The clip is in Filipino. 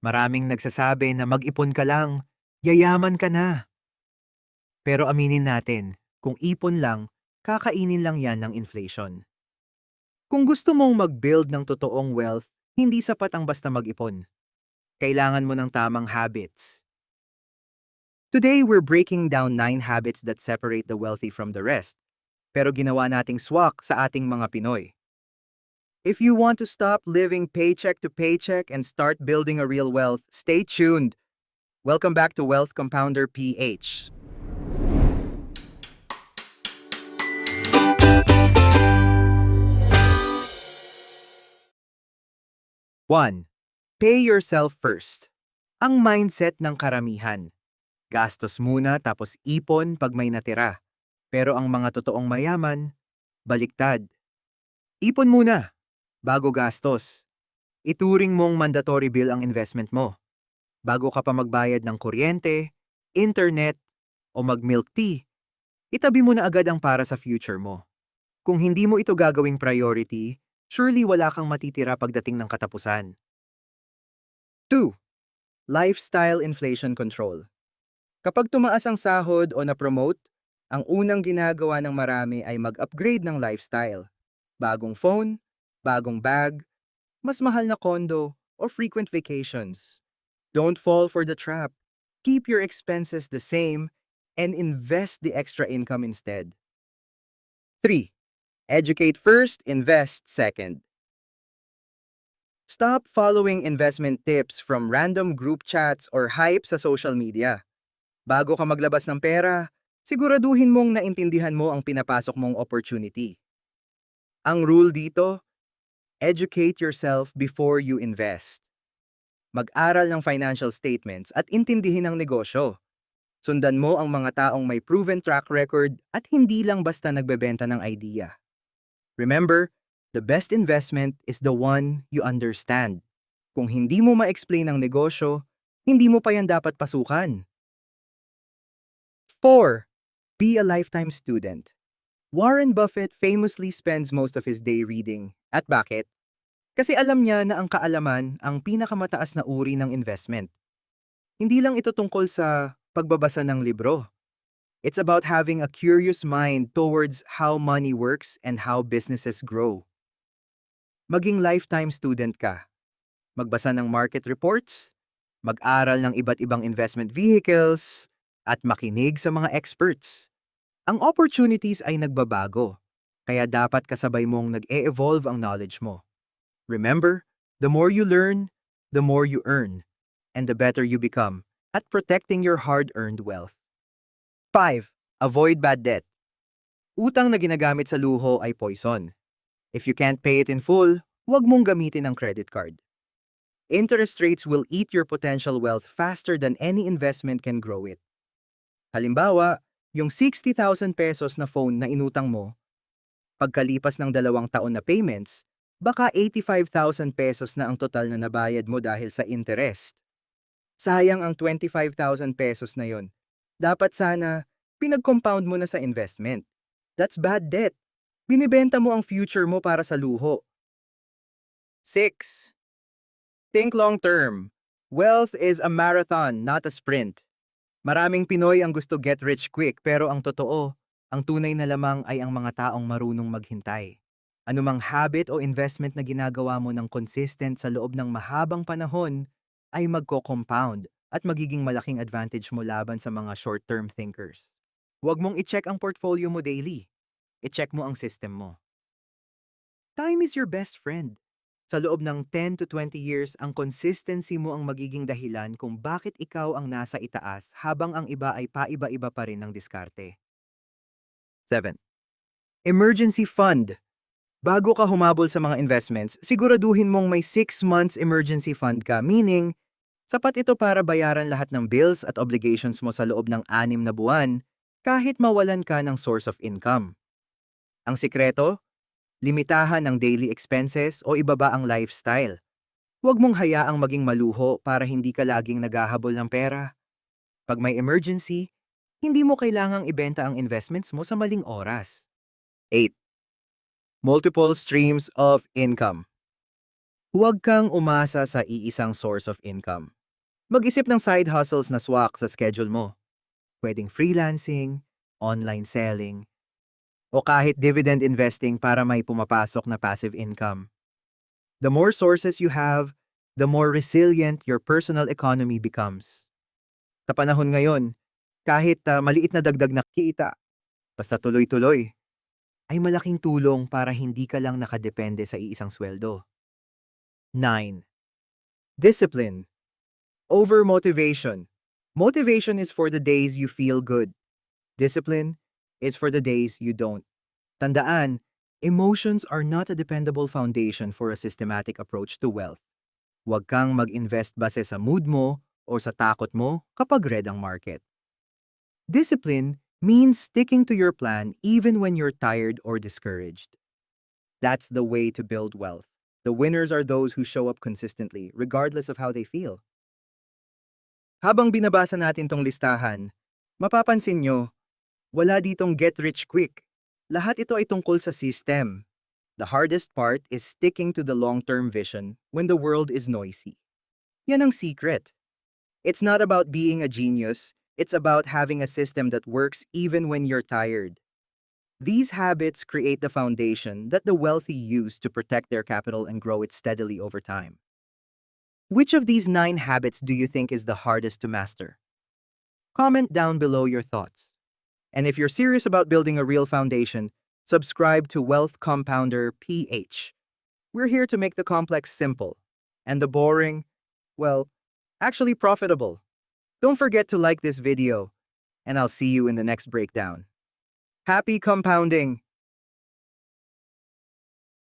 Maraming nagsasabi na mag-ipon ka lang, yayaman ka na. Pero aminin natin, kung ipon lang, kakainin lang yan ng inflation. Kung gusto mong mag-build ng totoong wealth, hindi sapat ang basta mag-ipon. Kailangan mo ng tamang habits. Today, we're breaking down 9 habits that separate the wealthy from the rest. Pero ginawa nating swak sa ating mga Pinoy. If you want to stop living paycheck to paycheck and start building a real wealth, stay tuned. Welcome back to Wealth Compounder PH. One, pay yourself first. Ang mindset ng karamihan. Gastos muna tapos ipon pag may natira. Pero ang mga totoong mayaman, baliktad. Ipon muna, bago gastos. Ituring mong mandatory bill ang investment mo. Bago ka pa magbayad ng kuryente, internet, o mag-milk tea, itabi mo na agad ang para sa future mo. Kung hindi mo ito gagawing priority, surely wala kang matitira pagdating ng katapusan. 2. Lifestyle inflation control. Kapag tumaas ang sahod o na-promote, ang unang ginagawa ng marami ay mag-upgrade ng lifestyle. Bagong phone, bagong bag, mas mahal na condo, o frequent vacations. Don't fall for the trap. Keep your expenses the same and invest the extra income instead. 3. Educate first, invest second. Stop following investment tips from random group chats or hype sa social media. Bago ka maglabas ng pera, siguraduhin mong naintindihan mo ang pinapasok mong opportunity. Ang rule dito, educate yourself before you invest. Mag-aral ng financial statements at intindihin ang negosyo. Sundan mo ang mga taong may proven track record at hindi lang basta nagbebenta ng idea. Remember, the best investment is the one you understand. Kung hindi mo ma-explain ang negosyo, hindi mo pa yan dapat pasukan. 4. Be a lifetime student. Warren Buffett famously spends most of his day reading. At bakit? Kasi alam niya na ang kaalaman ang pinakamataas na uri ng investment. Hindi lang ito tungkol sa pagbabasa ng libro. It's about having a curious mind towards how money works and how businesses grow. Maging lifetime student ka. Magbasa ng market reports, mag-aral ng iba't ibang investment vehicles, at makinig sa mga experts. Ang opportunities ay nagbabago, kaya dapat kasabay mong nag-e-evolve ang knowledge mo. Remember, the more you learn, the more you earn, and the better you become at protecting your hard-earned wealth. 5. Avoid bad debt. Utang na ginagamit sa luho ay poison. If you can't pay it in full, huwag mong gamitin ang credit card. Interest rates will eat your potential wealth faster than any investment can grow it. Halimbawa, yung 60,000 pesos na phone na inutang mo, pagkalipas ng 2 taon na payments, baka 85,000 pesos na ang total na nabayad mo dahil sa interest. Sayang ang 25,000 pesos na yon. Dapat sana, pinag-compound mo na sa investment. That's bad debt. Binibenta mo ang future mo para sa luho. 6. Think long term. Wealth is a marathon, not a sprint. Maraming Pinoy ang gusto get rich quick pero ang totoo, ang tunay na lamang ay ang mga taong marunong maghintay. Anumang habit o investment na ginagawa mo ng consistent sa loob ng mahabang panahon ay magko-compound at magiging malaking advantage mo laban sa mga short-term thinkers. Huwag mong i-check ang portfolio mo daily. I-check mo ang system mo. Time is your best friend. Sa loob ng 10 to 20 years, ang consistency mo ang magiging dahilan kung bakit ikaw ang nasa itaas habang ang iba ay paiba-iba pa rin ng diskarte. 7. Emergency fund. Bago ka humabol sa mga investments, siguraduhin mong may 6 months emergency fund ka, meaning, sapat ito para bayaran lahat ng bills at obligations mo sa loob ng 6 na buwan kahit mawalan ka ng source of income. Ang sikreto? Limitahan ang daily expenses o ibaba ang lifestyle. Huwag mong hayaang maging maluho para hindi ka laging naghahabol ng pera. Pag may emergency, hindi mo kailangang ibenta ang investments mo sa maling oras. 8. Multiple streams of income. Huwag kang umasa sa iisang source of income. Mag-isip ng side hustles na swak sa schedule mo. Pwedeng freelancing, online selling, o kahit dividend investing para may pumapasok na passive income. The more sources you have, the more resilient your personal economy becomes. Sa panahon ngayon, kahit maliit na dagdag na kita, basta tuloy-tuloy, ay malaking tulong para hindi ka lang nakadepende sa iisang sweldo. 9. Discipline over motivation. Motivation is for the days you feel good. Discipline is for the days you don't. Tandaan, emotions are not a dependable foundation for a systematic approach to wealth. Huwag kang mag-invest base sa mood mo o sa takot mo kapag red ang market. Discipline means sticking to your plan even when you're tired or discouraged. That's the way to build wealth. The winners are those who show up consistently, regardless of how they feel. Habang binabasa natin tong listahan, mapapansin nyo, wala ditong get rich quick. Lahat ito ay tungkol sa system. The hardest part is sticking to the long-term vision when the world is noisy. Yan ang secret. It's not about being a genius, it's about having a system that works even when you're tired. These habits create the foundation that the wealthy use to protect their capital and grow it steadily over time. Which of these 9 habits do you think is the hardest to master? Comment down below your thoughts. And if you're serious about building a real foundation, subscribe to Wealth Compounder PH. We're here to make the complex simple and the boring, well, actually profitable. Don't forget to like this video, and I'll see you in the next breakdown. Happy compounding!